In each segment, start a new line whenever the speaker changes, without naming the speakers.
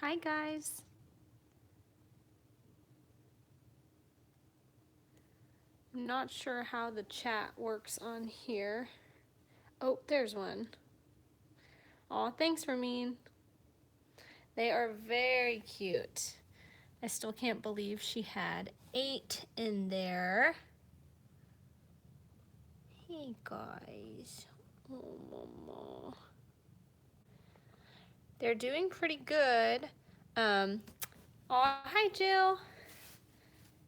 Hi guys. I'm not sure how the chat works on here. Oh, there's one. Aw, thanks, Ramin. They are very cute. I still can't believe she had 8 in there. Hey guys. Oh, mama. They're doing pretty good. Aw, hi Jill.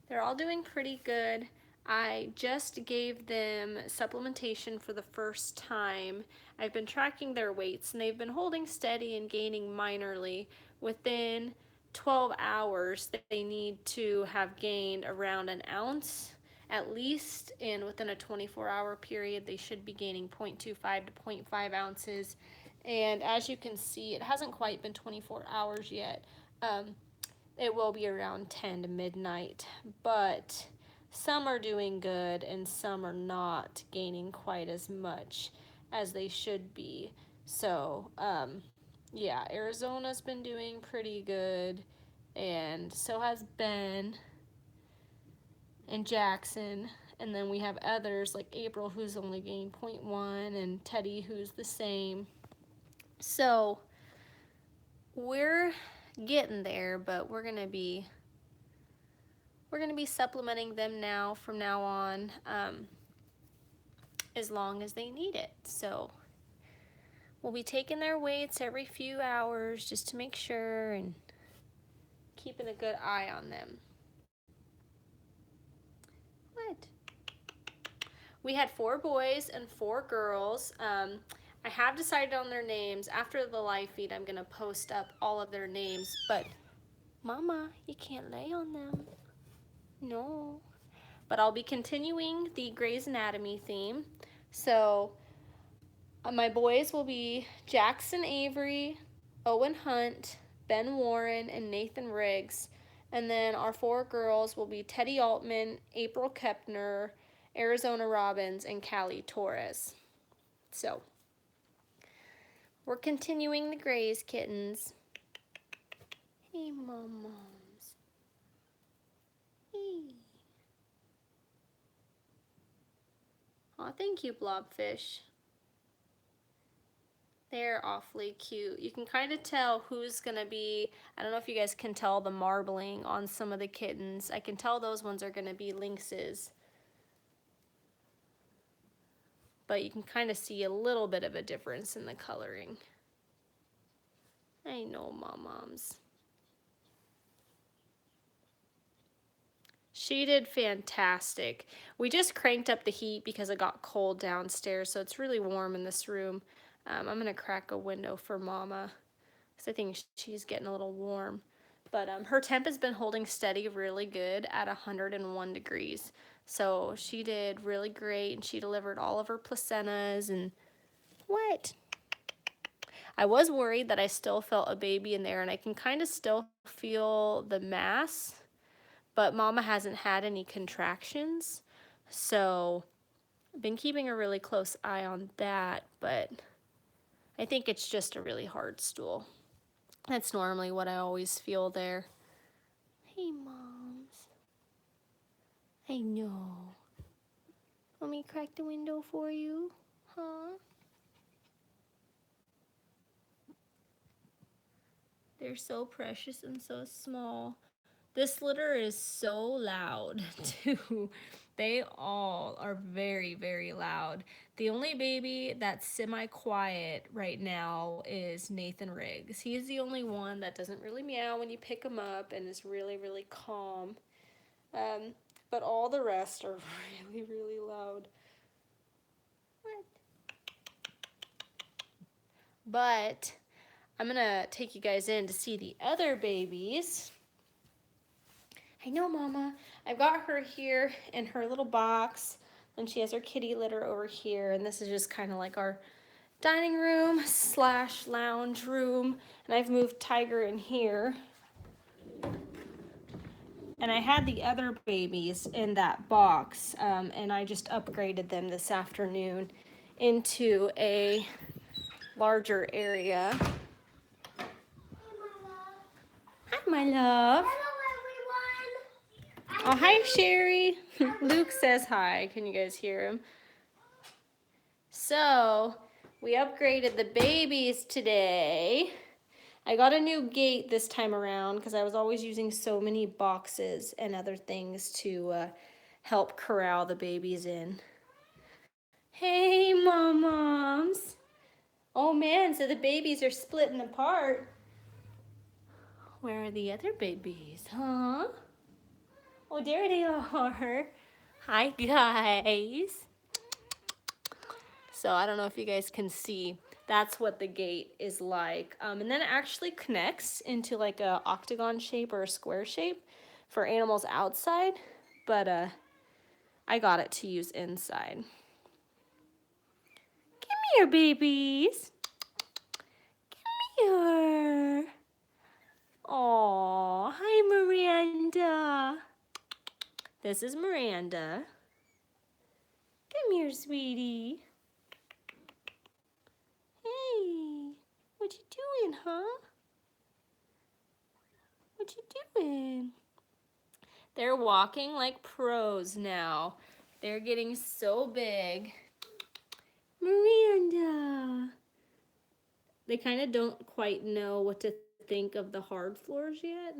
They're all doing pretty good. I just gave them supplementation for the first time. I've been tracking their weights and they've been holding steady and gaining minorly. Within 12 hours, they need to have gained around an ounce at least, and within a 24-hour period, they should be gaining 0.25 to 0.5 ounces. And as you can see, it hasn't quite been 24 hours yet. It will be around 10 to midnight, but some are doing good and some are not gaining quite as much as they should be. So, yeah, Arizona's been doing pretty good, and so has Ben and Jackson. And then we have others like April, who's only gained 0.1, and Teddy, who's the same. So, we're getting there, but we're gonna be supplementing them now from now on, as long as they need it. So we'll be taking their weights every few hours just to make sure and keeping a good eye on them. What? We had 4 boys and 4 girls. I have decided on their names. After the live feed, I'm going to post up all of their names, but Mama, you can't lay on them. No. But I'll be continuing the Grey's Anatomy theme. So my boys will be Jackson Avery, Owen Hunt, Ben Warren, and Nathan Riggs. And then our 4 girls will be Teddy Altman, April Kepner, Arizona Robbins, and Callie Torres. So we're continuing the Grays kittens. Hey, moms. Hey. Aw, thank you, Blobfish. They're awfully cute. You can kind of tell who's going to be, I don't know if you guys can tell the marbling on some of the kittens. I can tell those ones are going to be lynxes. But you can kind of see a little bit of a difference in the coloring. I know, moms. She did fantastic. We just cranked up the heat because it got cold downstairs, so it's really warm in this room. I'm going to crack a window for Mama because I think she's getting a little warm. But her temp has been holding steady really good at 101 degrees. So she did really great, and she delivered all of her placentas and what? I was worried that I still felt a baby in there, and I can kind of still feel the mass, but Mama hasn't had any contractions. So I've been keeping a really close eye on that, but I think it's just a really hard stool. That's normally what I always feel there. Hey, moms. I know. Want me to crack the window for you? Huh? They're so precious and so small. This litter is so loud, too. They all are very, very loud. The only baby that's semi-quiet right now is Nathan Riggs. He's the only one that doesn't really meow when you pick him up and is really, really calm. But all the rest are really, really loud. What? But I'm gonna take you guys in to see the other babies. I know, Mama. I've got her here in her little box, and she has her kitty litter over here, and this is just kind of like our dining room slash lounge room, and I've moved Tiger in here. And I had the other babies in that box, and I just upgraded them this afternoon into a larger area. Hi, my love. Hello, everyone. Oh, hi, Sherry. Luke says hi. Can you guys hear him? So, we upgraded the babies today. I got a new gate this time around because I was always using so many boxes and other things to help corral the babies in. Hey, moms. Oh man, so the babies are splitting apart. Where are the other babies, huh? Oh, there they are. Hi, guys. So I don't know if you guys can see. That's what the gate is like. And then it actually connects into like a octagon shape or a square shape for animals outside. But I got it to use inside. Come here, babies. Come here. Aw, hi, Miranda. This is Miranda. Come here, sweetie. Hey, what you doing, huh? What you doing? They're walking like pros now. They're getting so big. Miranda. They kind of don't quite know what to think of the hard floors yet.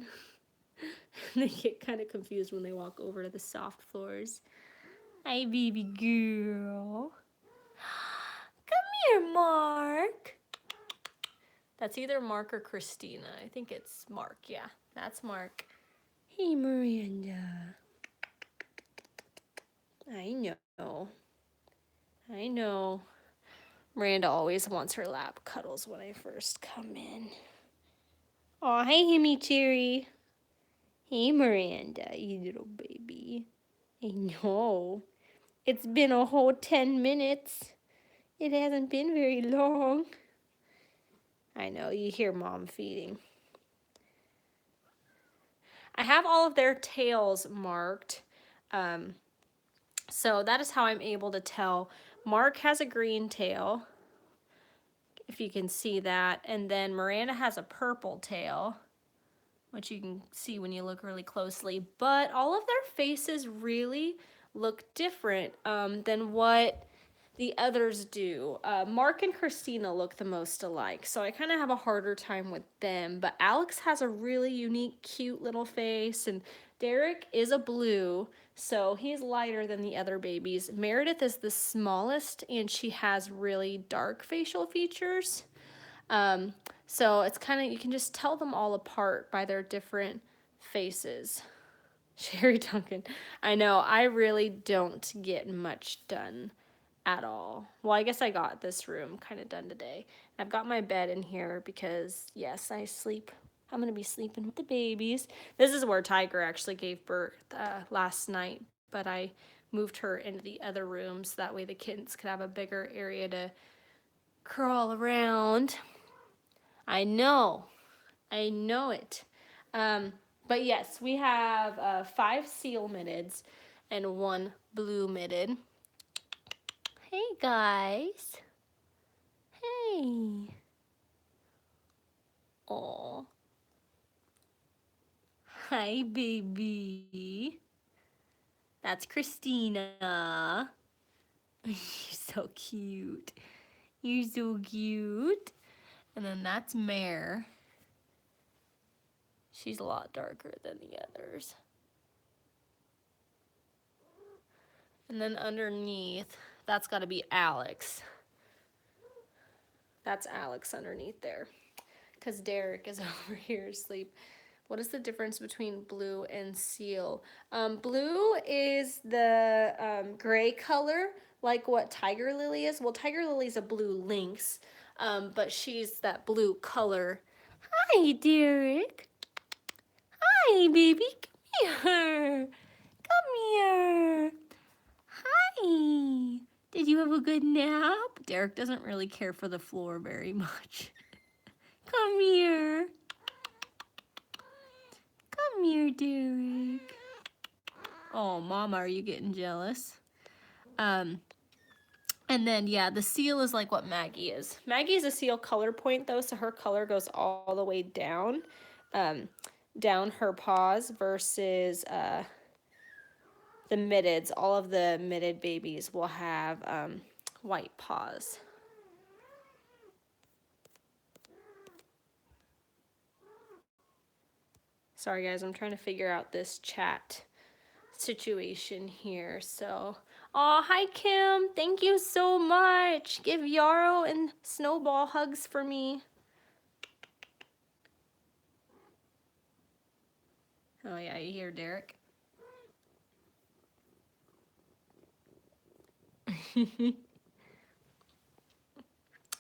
They get kind of confused when they walk over to the soft floors. Hi, baby girl. Come here, Mark. That's either Mark or Christina. I think it's Mark. Yeah, that's Mark. Hey, Miranda. I know. I know. Miranda always wants her lap cuddles when I first come in. Aw, hi, Himmy Cherry. Hey, Miranda, you little baby. I know. It's been a whole 10 minutes. It hasn't been very long. I know, you hear Mom feeding. I have all of their tails marked. So that is how I'm able to tell. Mark has a green tail, if you can see that. And then Miranda has a purple tail, which you can see when you look really closely. But all of their faces really look different than what the others do. Mark and Christina look the most alike, so I kind of have a harder time with them. But Alex has a really unique, cute little face, and Derek is a blue, so he's lighter than the other babies. Meredith is the smallest, and she has really dark facial features. So it's kind of, you can just tell them all apart by their different faces. Sherry Duncan. I know, I really don't get much done at all. Well, I guess I got this room kind of done today. I've got my bed in here because, yes, I sleep. I'm going to be sleeping with the babies. This is where Tiger actually gave birth last night, but I moved her into the other rooms. That way the kittens could have a bigger area to crawl around. I know it. But yes, we have 5 seal mitteds and 1 blue mitted. Hey guys. Hey. Aw. Hi, baby. That's Christina. You're so cute. You're so cute. And then that's Mare. She's a lot darker than the others. And then underneath, that's got to be Alex. That's Alex underneath there. Because Derek is over here asleep. What is the difference between blue and seal? Blue is the gray color, like what Tiger Lily is. Well, Tiger Lily's a blue lynx, but she's that blue color. Hi, Derek. Hi, baby. Come here. Come here. Hi. Did you have a good nap? Derek doesn't really care for the floor very much. Come here. Come here, Derek. Oh, Mama, are you getting jealous? And then, yeah, the seal is like what Maggie is. Maggie's a seal color point, though, so her color goes all the way down, down her paws versus the mitteds. All of the mitted babies will have white paws. Sorry, guys, I'm trying to figure out this chat situation here. So, oh, hi, Kim. Thank you so much. Give Yarrow and Snowball hugs for me. Oh, yeah, you hear Derek?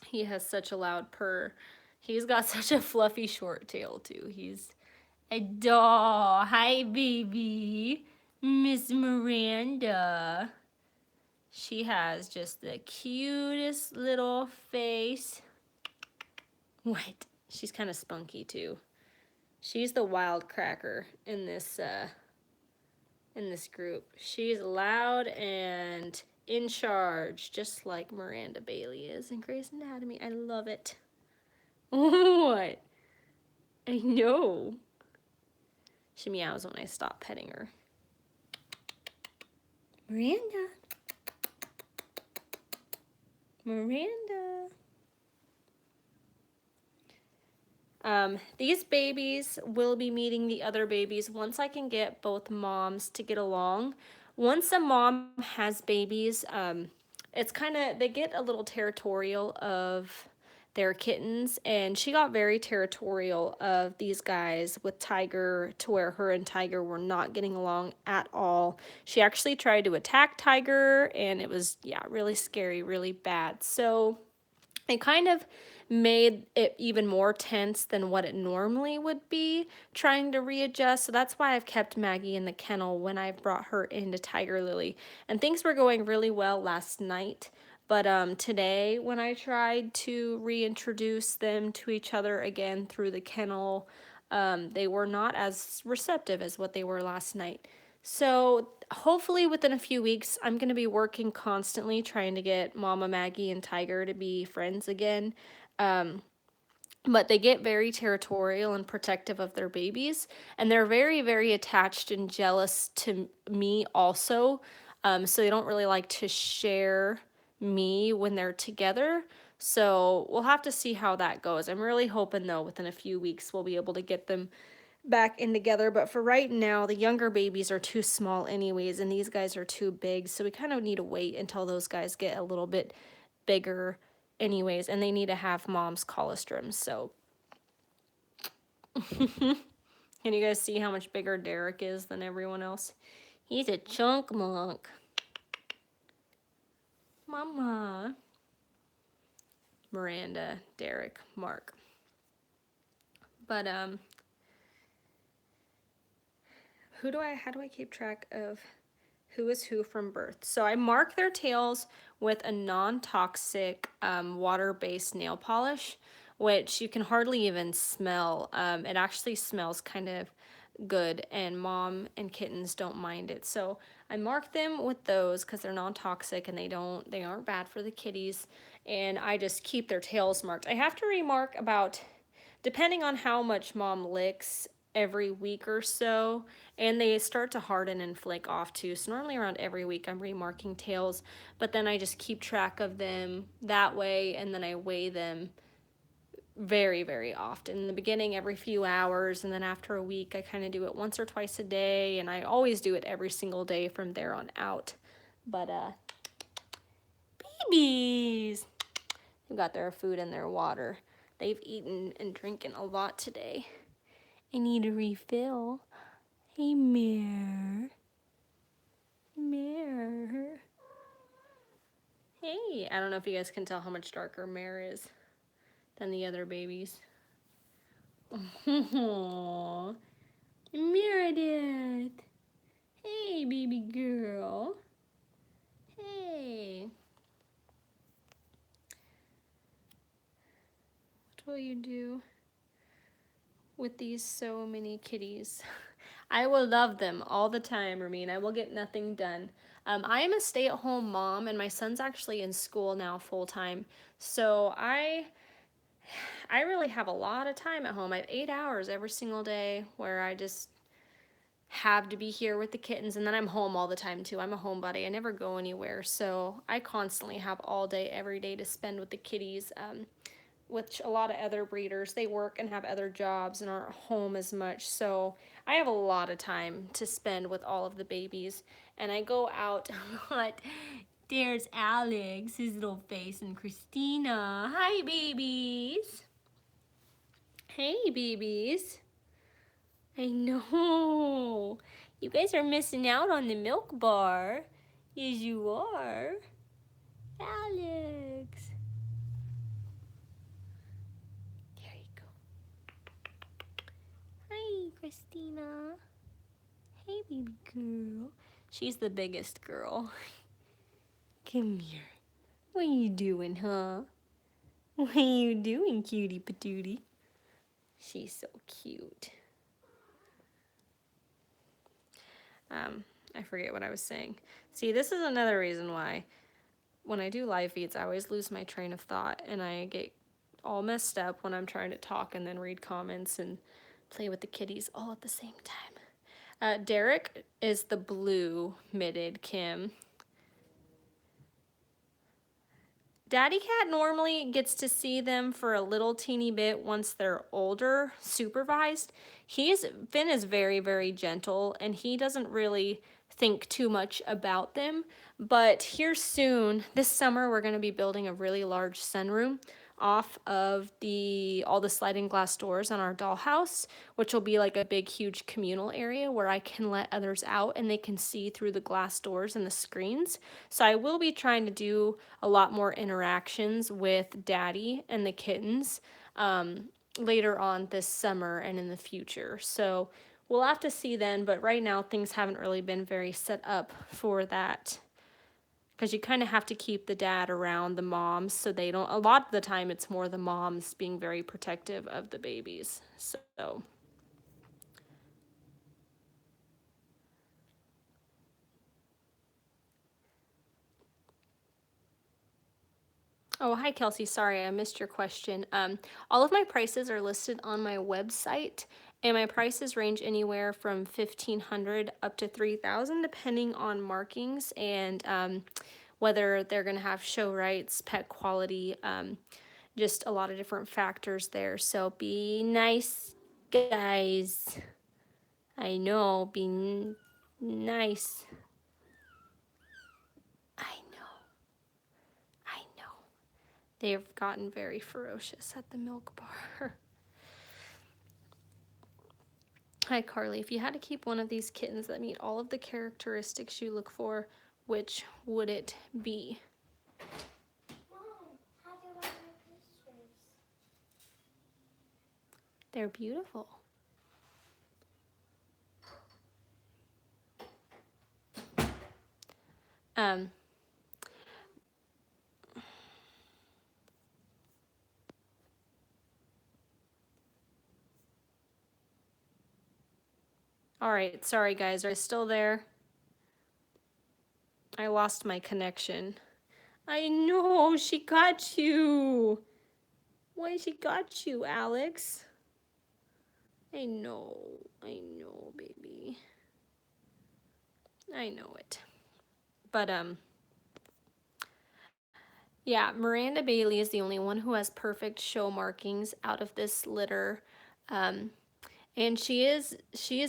He has such a loud purr. He's got such a fluffy short tail, too. He's a doll. Hi, baby. Miss Miranda. She has just the cutest little face. What? She's kind of spunky, too. She's the wild cracker in this group. She's loud and in charge, just like Miranda Bailey is in Grey's Anatomy. I love it. What? I know. She meows when I stop petting her. Miranda. Miranda. These babies will be meeting the other babies once I can get both moms to get along. Once a mom has babies, it's kind of, they get a little territorial of their kittens, and she got very territorial of these guys with Tiger to where her and Tiger were not getting along at all. She actually tried to attack Tiger, and it was, yeah, really scary, really bad. So it kind of made it even more tense than what it normally would be trying to readjust. So that's why I've kept Maggie in the kennel when I've brought her into Tiger Lily. And things were going really well last night. But today, when I tried to reintroduce them to each other again through the kennel, they were not as receptive as what they were last night. So hopefully within a few weeks, I'm going to be working constantly trying to get Mama Maggie and Tiger to be friends again. But they get very territorial and protective of their babies, and they're very, very attached and jealous to me also. So they don't really like to share me when they're together. So we'll have to see how that goes. I'm really hoping, though, within a few weeks we'll be able to get them back in together. But for right now, the younger babies are too small anyways, and these guys are too big. So we kind of need to wait until those guys get a little bit bigger anyways, and they need to have mom's colostrum. So can you guys see how much bigger Derek is than everyone else? He's a chunk monk. Mama. Miranda, Derek, Mark. But how do I keep track of who is who from birth? So I mark their tails with a non-toxic water-based nail polish, which you can hardly even smell. It actually smells kind of good, and mom and kittens don't mind it. So I mark them with those because they're non-toxic and they aren't bad for the kitties. And I just keep their tails marked. I have to remark about, depending on how much mom licks, every week or so, and they start to harden and flake off too. So normally around every week I'm remarking tails, but then I just keep track of them that way, and then I weigh them very, very often. In the beginning, every few hours, and then after a week, I kind of do it once or twice a day, and I always do it every single day from there on out. But, babies! They've got their food and their water. They've eaten and drinking a lot today. I need a refill. Hey, Mare. Mare. Hey, I don't know if you guys can tell how much darker Mare is than the other babies. Aww. Meredith. Hey, baby girl. Hey. What will you do with these so many kitties? I will love them all the time, Ramin. I will get nothing done. I am a stay-at-home mom, and my son's actually in school now full time. So I really have a lot of time at home. I have 8 hours every single day where I just have to be here with the kittens, and then I'm home all the time too. I'm a homebody. I never go anywhere, so I constantly have all day, every day to spend with the kitties. Which a lot of other breeders, they work and have other jobs and aren't home as much. So I have a lot of time to spend with all of the babies, and I go out a lot. There's Alex, his little face, and Christina. Hi, babies. Hey, babies. I know. You guys are missing out on the milk bar. Yes, you are. Alex. There you go. Hi, Christina. Hey, baby girl. She's the biggest girl. Come here. What are you doing, huh? What are you doing, cutie patootie? She's so cute. I forget what I was saying. See, this is another reason why when I do live feeds, I always lose my train of thought and I get all messed up when I'm trying to talk and then read comments and play with the kitties all at the same time. Derek is the blue mitted Kim. Daddy Cat normally gets to see them for a little teeny bit once they're older, supervised. Finn is very, very gentle, and he doesn't really think too much about them. But here soon, this summer, we're going to be building a really large sunroom off of all the sliding glass doors on our dollhouse, which will be like a big, huge communal area where I can let others out and they can see through the glass doors and the screens. So I will be trying to do a lot more interactions with Daddy and the kittens later on this summer and in the future. So we'll have to see then, but right now things haven't really been very set up for that, because you kind of have to keep the dad around the moms so they don't, a lot of the time it's more the moms being very protective of the babies. So oh, hi Kelsey, sorry I missed your question. All of my prices are listed on my website, and my prices range anywhere from 1,500 up to 3,000 depending on markings and whether they're going to have show rights, pet quality, just a lot of different factors there. So be nice, guys. I know, nice. I know, I know. They've gotten very ferocious at the milk bar. Hi, Carly. If you had to keep one of these kittens that meet all of the characteristics you look for, which would it be? Mom, how do you like my pictures? They're beautiful. All right, sorry guys, are you still there? I lost my connection. I know, she got you. Why she got you, Alex? I know, baby. I know it. But, yeah, Miranda Bailey is the only one who has perfect show markings out of this litter. And she has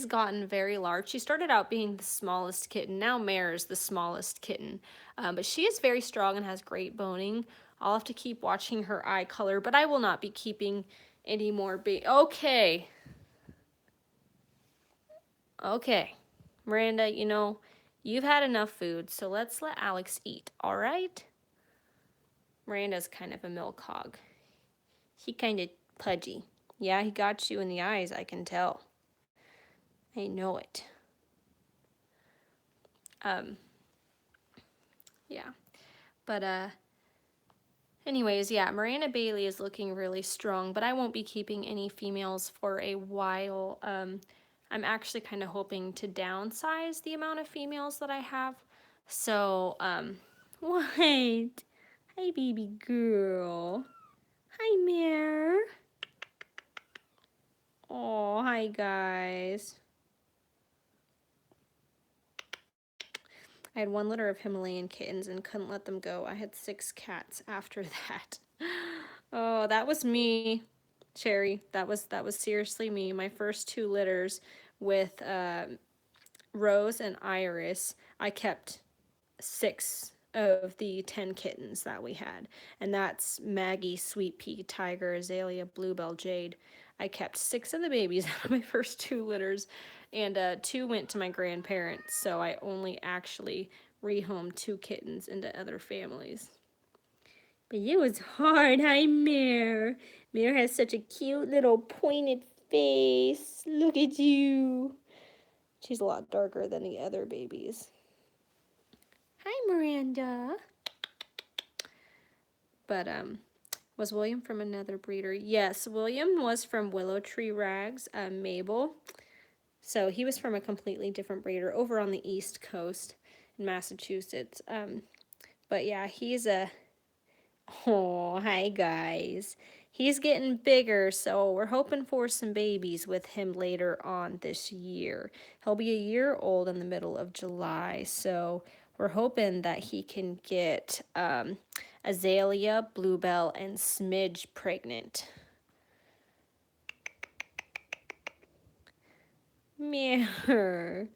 gotten very large. She started out being the smallest kitten. Now Mare is the smallest kitten. But she is very strong and has great boning. I'll have to keep watching her eye color, but I will not be keeping any more Okay. Okay. Miranda, you've had enough food, so let's let Alex eat, all right? Miranda's kind of a milk hog. He kind of pudgy. Yeah, he got you in the eyes, I can tell. I know it. Yeah. But, anyways, yeah, Miranda Bailey is looking really strong, but I won't be keeping any females for a while. I'm actually kind of hoping to downsize the amount of females that I have. So, what? Hi, baby girl. Hi, Mare. Oh, hi, guys. I had one litter of Himalayan kittens and couldn't let them go. I had 6 cats after that. Oh, that was me, Cherry. That was seriously me. My first 2 litters with Rose and Iris, I kept 6 of the 10 kittens that we had. And that's Maggie, Sweet Pea, Tiger, Azalea, Bluebell, Jade. I kept 6 of the babies out of my first 2 litters, and 2 went to my grandparents, so I only actually rehomed 2 kittens into other families. But it was hard. Hi, Mare. Mare has such a cute little pointed face. Look at you. She's a lot darker than the other babies. Hi, Miranda. But was William from another breeder? Yes, William was from Willow Tree Rags, Mabel. So he was from a completely different breeder over on the East Coast in Massachusetts. But yeah, he's a... Oh, hi guys. He's getting bigger, so we're hoping for some babies with him later on this year. He'll be a year old in the middle of July, so we're hoping that he can get Azalea, Bluebell, and Smidge pregnant. Mirror.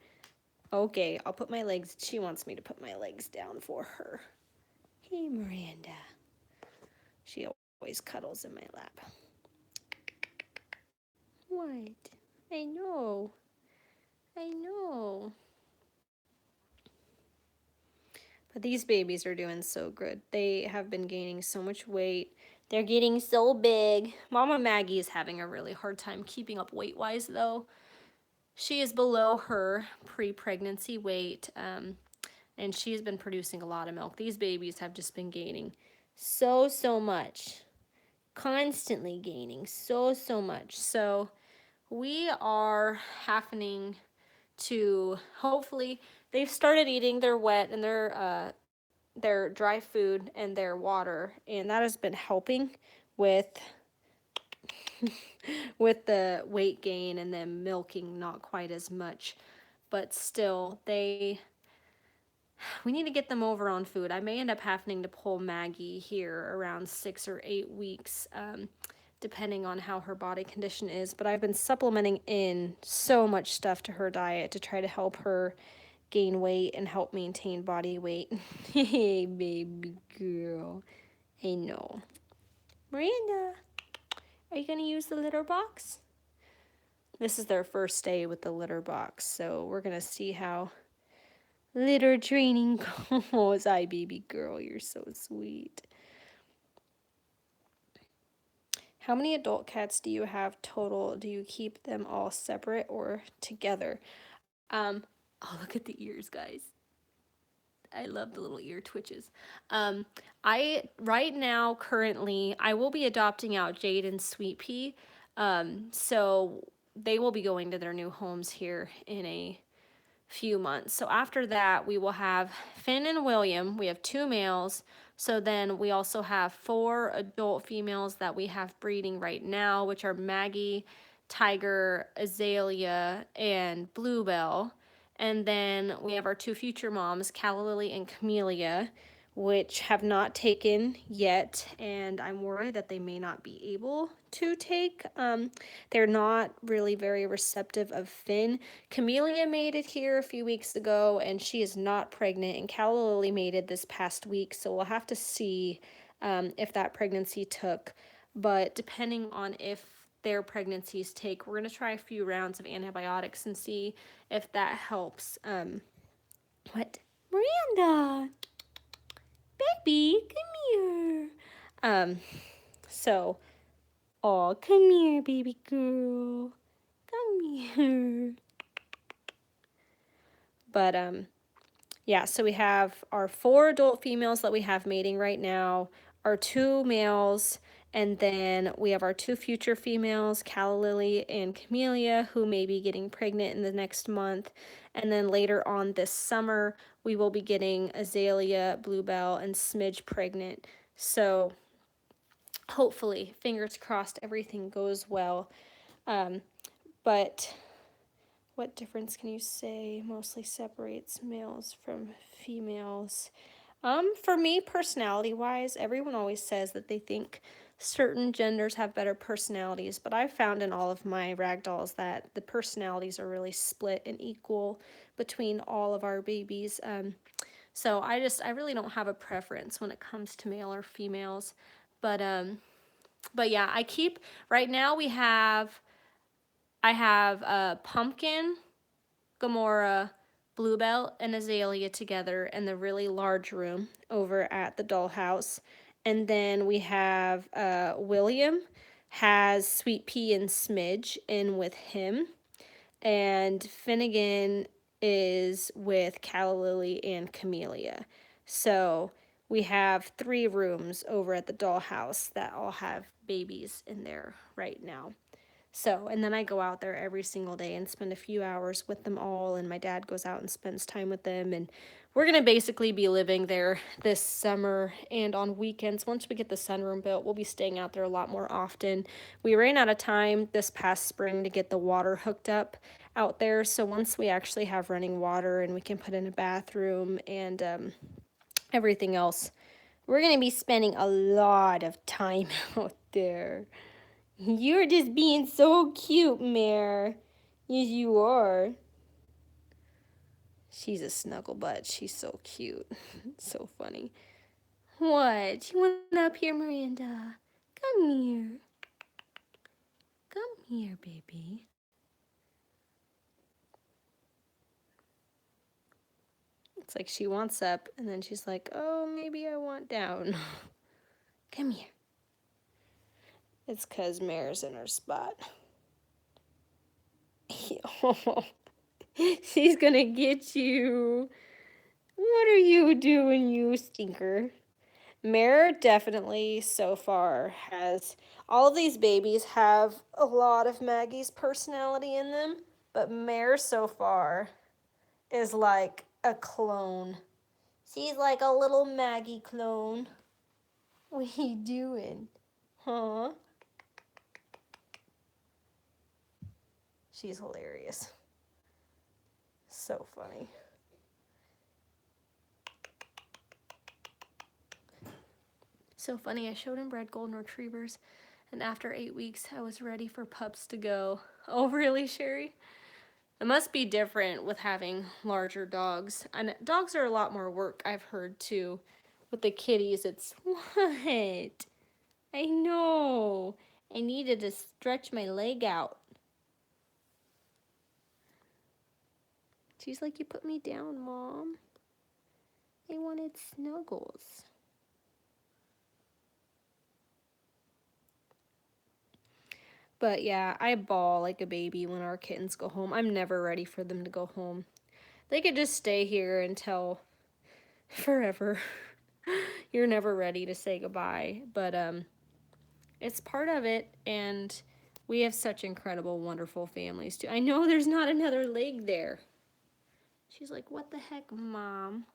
Okay, I'll put my legs. She wants me to put my legs down for her. Hey, Miranda. She always cuddles in my lap. What? I know. I know. But these babies are doing so good. They have been gaining so much weight. They're getting so big. Mama Maggie is having a really hard time keeping up weight-wise, though. She is below her pre-pregnancy weight, and she's been producing a lot of milk. These babies have just been gaining so much. Constantly gaining so much. So we are happening to hopefully they've started eating their wet and their dry food and their water, and that has been helping with with the weight gain and them milking not quite as much, but still we need to get them over on food. I may end up having to pull Maggie here around 6 or 8 weeks, depending on how her body condition is. But I've been supplementing in so much stuff to her diet to try to help her gain weight and help maintain body weight. Hey, baby girl. I know. Miranda, are you going to use the litter box? This is their first day with the litter box, so we're going to see how litter training goes. Hi, baby girl. You're so sweet. How many adult cats do you have total? Do you keep them all separate or together? Oh, look at the ears, guys. I love the little ear twitches. Right now, currently, I will be adopting out Jade and Sweet Pea. So they will be going to their new homes here in a few months. So after that, we will have Finn and William. We have 2 males. So then we also have 4 adult females that we have breeding right now, which are Maggie, Tiger, Azalea, and Bluebell. And then we have our 2 future moms, Calla Lily and Camellia, which have not taken yet, and I'm worried that they may not be able to take. They're not really very receptive of Finn. Camellia made it here a few weeks ago, and she is not pregnant, and Calla Lily made it this past week, so we'll have to see if that pregnancy took. But depending on if their pregnancies take, we're going to try a few rounds of antibiotics and see if that helps. What? Miranda! Baby, come here. So, oh, come here, baby girl. Come here. But, yeah, so we have our 4 adult females that we have mating right now, our 2 males, And then we have our 2 future females, Calla Lily and Camellia, who may be getting pregnant in the next month. And then later on this summer, we will be getting Azalea, Bluebell, and Smidge pregnant. So hopefully, fingers crossed, everything goes well. But what difference can you say mostly separates males from females? For me, personality-wise, everyone always says that they think certain genders have better personalities, but I've found in all of my ragdolls that the personalities are really split and equal between all of our babies. So I really don't have a preference when it comes to male or females. But yeah, right now I have Pumpkin, Gamora, Bluebell, and Azalea together in the really large room over at the dollhouse. And then we have William has Sweet Pea and Smidge in with him. And Finnegan is with Calla Lily and Camellia. So we have 3 rooms over at the dollhouse that all have babies in there right now. So, and then I go out there every single day and spend a few hours with them all, and my dad goes out and spends time with them, and we're going to basically be living there this summer, and on weekends, once we get the sunroom built, we'll be staying out there a lot more often. We ran out of time this past spring to get the water hooked up out there, so once we actually have running water and we can put in a bathroom and everything else, we're going to be spending a lot of time out there. You're just being so cute, Mare. Yes, you are. She's a snuggle butt. She's so cute. So funny. What? You want up here, Miranda? Come here. Come here, baby. It's like she wants up, and then she's like, oh, maybe I want down. Come here. It's because Mare's in her spot. She's gonna get you. What are you doing, you stinker? Mare definitely so far has, all of these babies have a lot of Maggie's personality in them, but Mare so far is like a clone. She's like a little Maggie clone. What are you doing? Huh? She's hilarious. So funny. So funny, I showed him bred golden retrievers, and after 8 weeks, I was ready for pups to go. Oh, really, Sherry? It must be different with having larger dogs. And dogs are a lot more work, I've heard, too. With the kitties, it's, what? I know. I needed to stretch my leg out. She's like, you put me down, Mom. I wanted snuggles. But yeah, I bawl like a baby when our kittens go home. I'm never ready for them to go home. They could just stay here until forever. You're never ready to say goodbye. But it's part of it, and we have such incredible, wonderful families too. I know there's not another leg there. She's like, what the heck, Mom?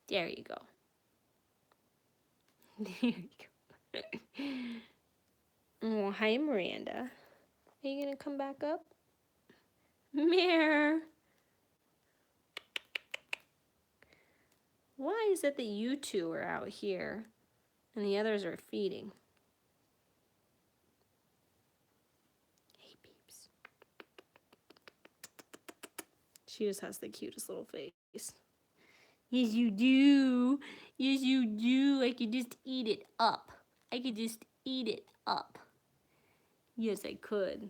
There you go. There you go. Oh, hi, Miranda. Are you gonna come back up? Mare. Why is it that you two are out here and the others are feeding? Hey, peeps. She just has the cutest little face. Yes, you do. Yes, you do. I could just eat it up. I could just eat it up. Yes, I could.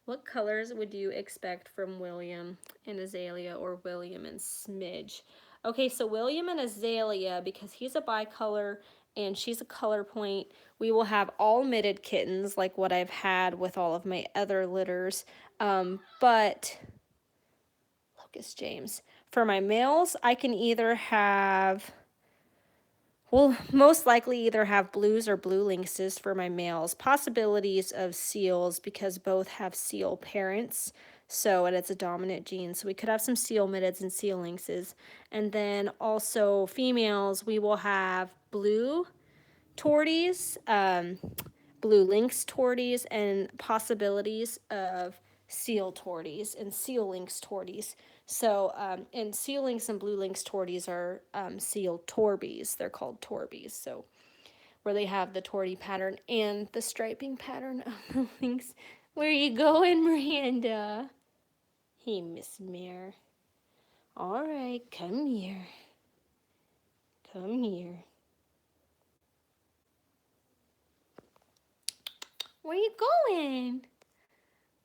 What colors would you expect from William and Azalea or William and Smidge? Okay, so William and Azalea, because he's a bicolor and she's a color point, we will have all mitted kittens like what I've had with all of my other litters. But, Locust James, for my males, I can either have, We'll most likely either have blues or blue lynxes for my males. Possibilities of seals because both have seal parents. So, and it's a dominant gene. So we could have some seal middids and seal lynxes. And then also females, we will have blue torties, blue lynx torties, and possibilities of seal torties and seal lynx torties. So, and seal lynx and blue lynx torties are seal torbies. They're called torbies. So, where they have the tortie pattern and the striping pattern of the lynx. Where you going, Miranda? Hey, Miss Mare. All right, come here. Come here. Where you going?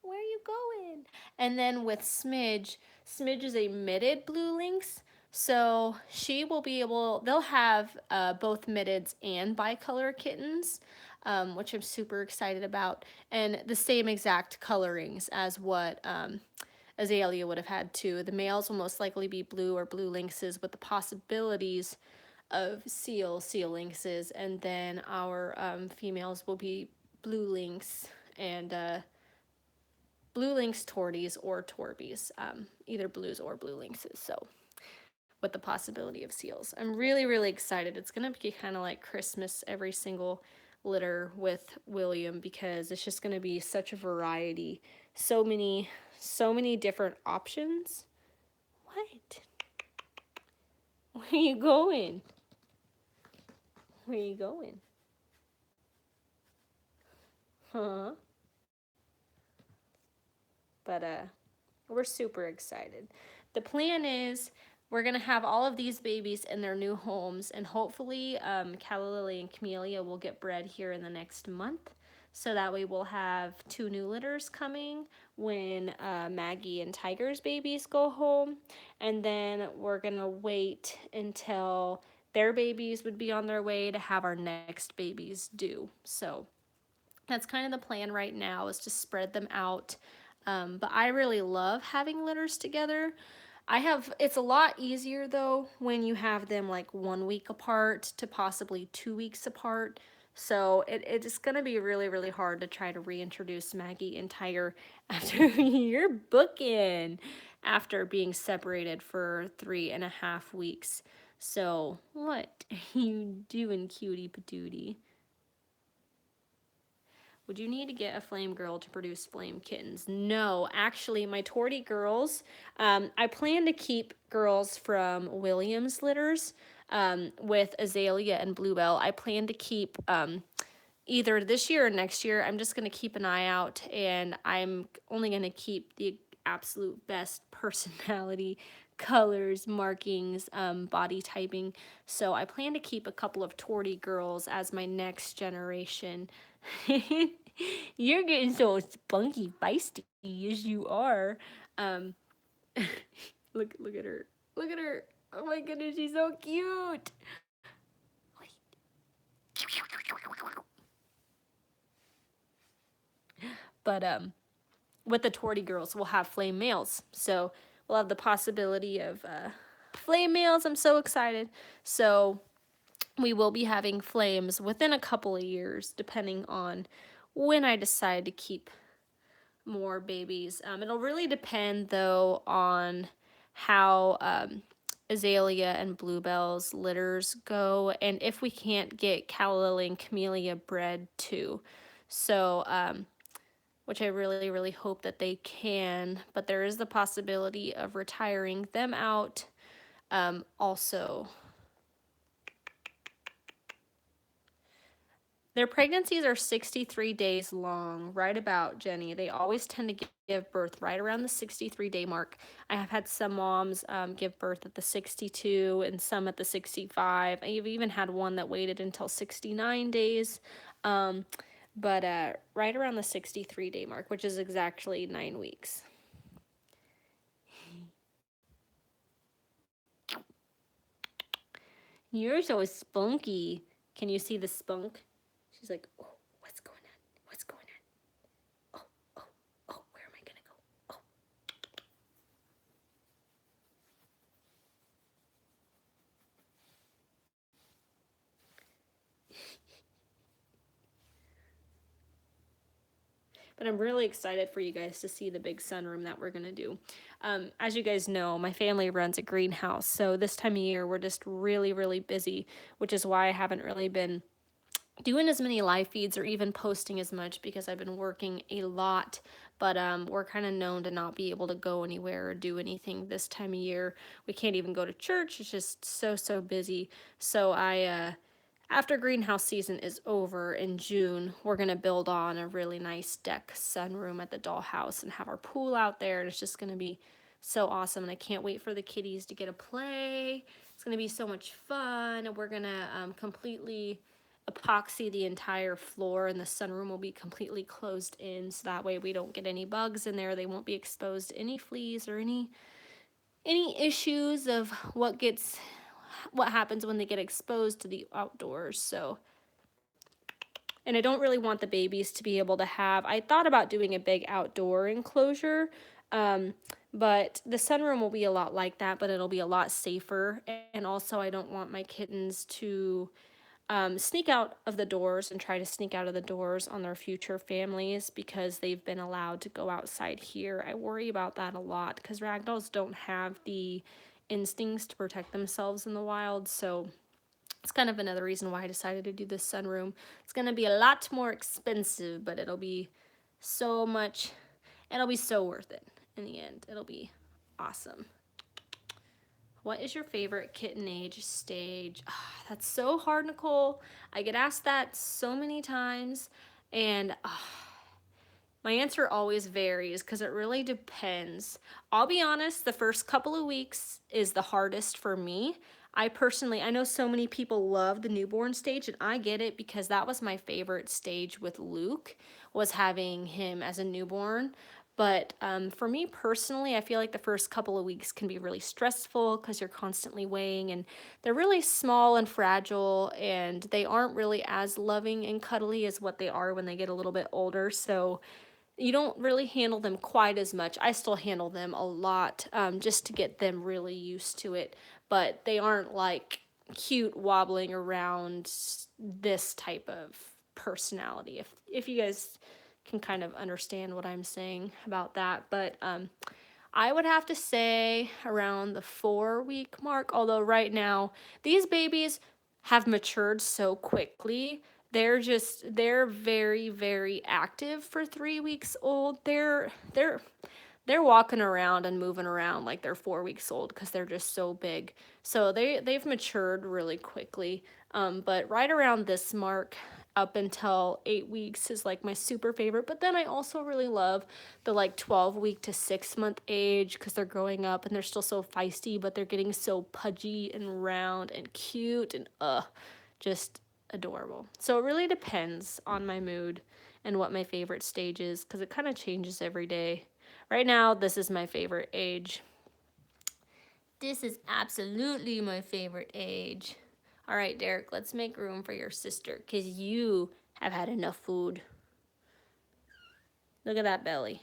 Where are you going? And then with Smidge, Smidge is a mitted blue lynx. So she will be able, they'll have both mitteds and bicolor kittens, which I'm super excited about. And the same exact colorings as what Azalea would have had too. The males will most likely be blue or blue lynxes with the possibilities of seal lynxes. And then our females will be blue lynx and blue lynx torties or torbies, either blues or blue lynxes. So with the possibility of seals, I'm really excited. It's gonna be kind of like Christmas every single litter with William because it's just gonna be such a variety, so many different options. What? Where are you going? Where are you going? Huh? But we're super excited. The plan is we're gonna have all of these babies in their new homes, and hopefully Calla Lily and Camellia will get bred here in the next month. So that way we'll have 2 new litters coming when Maggie and Tiger's babies go home. And then we're gonna wait until their babies would be on their way to have our next babies due. So that's kind of the plan right now, is to spread them out. But I really love having litters together. It's a lot easier though when you have them like 1 week apart to possibly 2 weeks apart. So it's gonna be really hard to try to reintroduce Maggie and Tiger after you're booking after being separated for 3.5 weeks. So what are you doing, cutie patootie? Would you need to get a flame girl to produce flame kittens? No, actually, my tortie girls, I plan to keep girls from Williams litters with Azalea and Bluebell. I plan to keep either this year or next year. I'm just going to keep an eye out, and I'm only going to keep the absolute best personality, colors, markings, body typing. So I plan to keep a couple of tortie girls as my next generation. You're getting so spunky feisty as you are. Um, look at her. Look at her. Oh my goodness, she's so cute. But with the tortie girls, we'll have flame males. So we'll have the possibility of flame males. I'm so excited. So we will be having flames within a couple of years, depending on when I decide to keep more babies. It'll really depend, though, on how Azalea and Bluebell's litters go, and if we can't get Calla Lily and Camellia bred too. So, which I really hope that they can, but there is the possibility of retiring them out. Also, their pregnancies are 63 days long, right about, Jenny. They always tend to give birth right around the 63-day mark. I have had some moms give birth at the 62 and some at the 65. I've even had one that waited until 69 days. But right around the 63-day mark, which is exactly 9 weeks. You're so spunky. Can you see the spunk? She's like, oh, what's going on? What's going on? Oh, where am I gonna go? Oh. But I'm really excited for you guys to see the big sunroom that we're going to do. As you guys know, my family runs a greenhouse. So this time of year, we're just really, really busy, which is why I haven't really been doing as many live feeds or even posting as much because I've been working a lot. But we're kind of known to not be able to go anywhere or do anything this time of year. We can't even go to church. It's just so busy. So after greenhouse season is over in June, we're going to build on a really nice deck sunroom at the dollhouse and have our pool out there. And it's just going to be so awesome. And I can't wait for the kitties to get a play. It's going to be so much fun. And we're going to completely epoxy the entire floor, and the sunroom will be completely closed in, so that way we don't get any bugs in there. They won't be exposed to any fleas or any issues of what happens when they get exposed to the outdoors. So, and I don't really want the babies to be able to have, I thought about doing a big outdoor enclosure, but the sunroom will be a lot like that, but it'll be a lot safer. And also I don't want my kittens to sneak out of the doors and try to sneak out of the doors on their future families because they've been allowed to go outside here. I worry about that a lot because ragdolls don't have the instincts to protect themselves in the wild. So it's kind of another reason why I decided to do this sunroom. It's going to be a lot more expensive, but it'll be so worth it in the end. It'll be awesome. What is your favorite kitten age stage? Oh, that's so hard, Nicole. I get asked that so many times, and my answer always varies because it really depends. I'll be honest, the first couple of weeks is the hardest for me. I know so many people love the newborn stage, and I get it because that was my favorite stage with Luke, was having him as a newborn. But for me personally, I feel like the first couple of weeks can be really stressful because you're constantly weighing, and they're really small and fragile, and they aren't really as loving and cuddly as what they are when they get a little bit older. So you don't really handle them quite as much. I still handle them a lot just to get them really used to it, but they aren't like cute wobbling around this type of personality. If you guys can kind of understand what I'm saying about that. But I would have to say around the 4-week mark, although right now these babies have matured so quickly. They're very, very active for 3 weeks old. They're walking around and moving around like they're 4 weeks old because they're just so big. So they've matured really quickly. But right around this mark, up until 8 weeks is like my super favorite. But then I also really love the like 12-week to 6-month age because they're growing up and they're still so feisty, but they're getting so pudgy and round and cute and just adorable. So it really depends on my mood and what my favorite stage is because it kind of changes every day. Right now, this is my favorite age. This is absolutely my favorite age. All right, Derek, let's make room for your sister because you have had enough food. Look at that belly.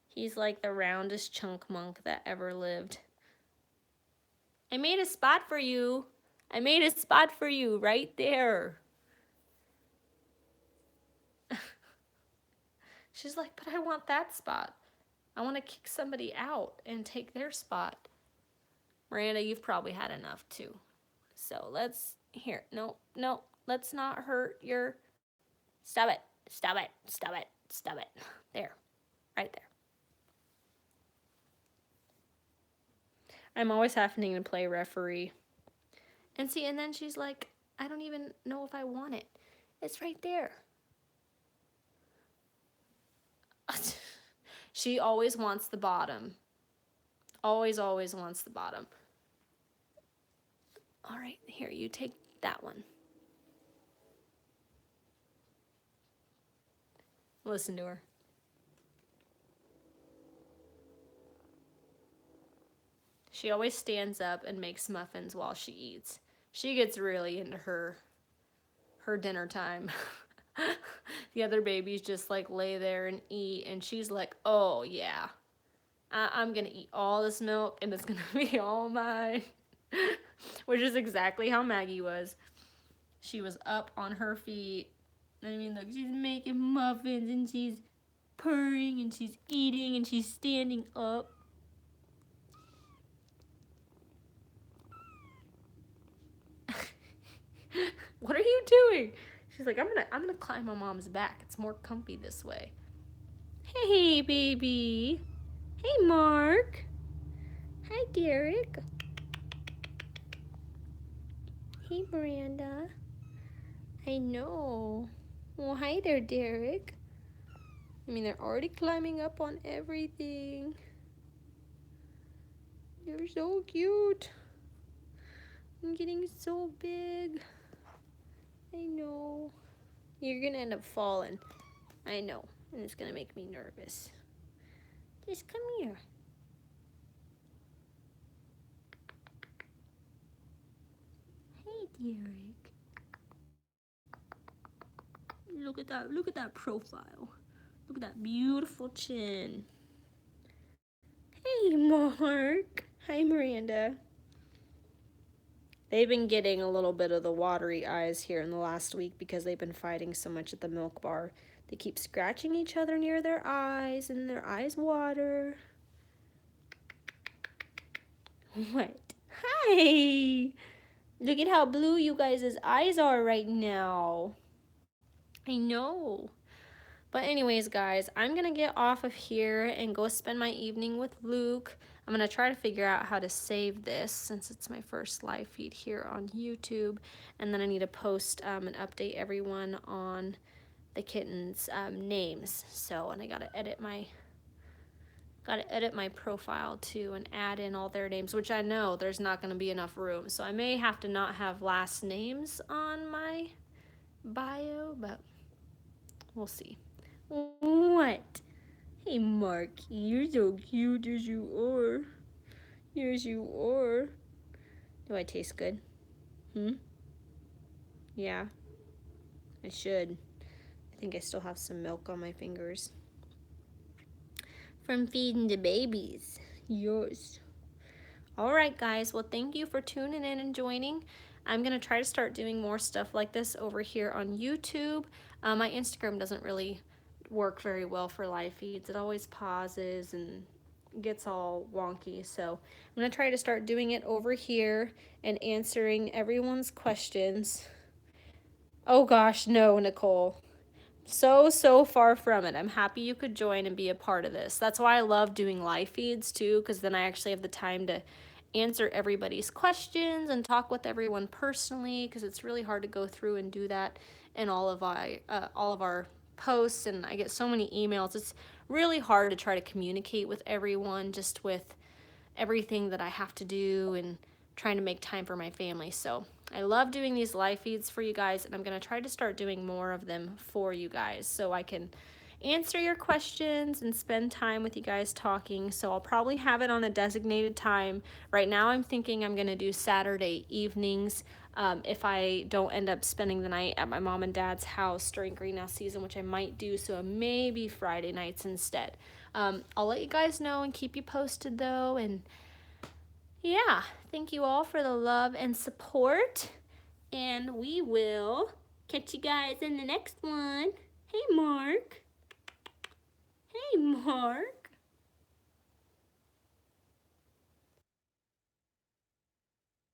He's like the roundest chunk monk that ever lived. I made a spot for you. I made a spot for you right there. She's like, but I want that spot. I want to kick somebody out and take their spot. Miranda, you've probably had enough too. So let's, here, no, let's not hurt your, stop it. There, right there. I'm always having to play referee. And see, and then she's like, I don't even know if I want it. It's right there. She always wants the bottom. Always wants the bottom. All right, here, you take that one. Listen to her. She always stands up and makes muffins while she eats. She gets really into her dinner time. The other babies just like lay there and eat, and she's like, oh yeah, I'm gonna eat all this milk and it's gonna be all mine. Which is exactly how Maggie was. She was up on her feet. I mean, look, she's making muffins and she's purring and she's eating and she's standing up. What are you doing? She's like, I'm gonna climb on mom's back. It's more comfy this way. Hey, baby. Hey, Mark. Hi, Derek. Hey, Miranda. I know. Well, hi there, Derek. I mean, they're already climbing up on everything. You're so cute. I'm getting so big. I know. You're gonna end up falling. I know. And it's gonna make me nervous. Just come here. Hey, Derek. Look at that profile. Look at that beautiful chin. Hey, Mark. Hi, Miranda. They've been getting a little bit of the watery eyes here in the last week because they've been fighting so much at the milk bar. They keep scratching each other near their eyes and their eyes water. What? Hi! Look at how blue you guys' eyes are right now. I know. But anyways, guys, I'm going to get off of here and go spend my evening with Luke. I'm going to try to figure out how to save this since it's my first live feed here on YouTube. And then I need to post and update everyone on the kittens' names. So, and I got to edit my profile too and add in all their names, which I know there's not going to be enough room. So I may have to not have last names on my bio, but we'll see. What? Hey, Marky, you're so cute as you are. Yes, you are. Do I taste good? Yeah, I should. I think I still have some milk on my fingers. From feeding the babies. Yes. Alright, guys. Well, thank you for tuning in and joining. I'm going to try to start doing more stuff like this over here on YouTube. My Instagram doesn't really work very well for live feeds. It always pauses and gets all wonky. So I'm going to try to start doing it over here and answering everyone's questions. Oh gosh, no, Nicole. So far from it. I'm happy you could join and be a part of this. That's why I love doing live feeds too, because then I actually have the time to answer everybody's questions and talk with everyone personally, because it's really hard to go through and do that in all of our posts, and I get so many emails. It's really hard to try to communicate with everyone just with everything that I have to do and trying to make time for my family. So I love doing these live feeds for you guys, and I'm going to try to start doing more of them for you guys so I can answer your questions and spend time with you guys talking. So I'll probably have it on a designated time. Right now I'm thinking I'm going to do Saturday evenings if I don't end up spending the night at my mom and dad's house during greenhouse season, which I might do, so maybe Friday nights instead. I'll let you guys know and keep you posted though, and yeah, thank you all for the love and support, and we will catch you guys in the next one. Hey, Mark. Hey, Mark.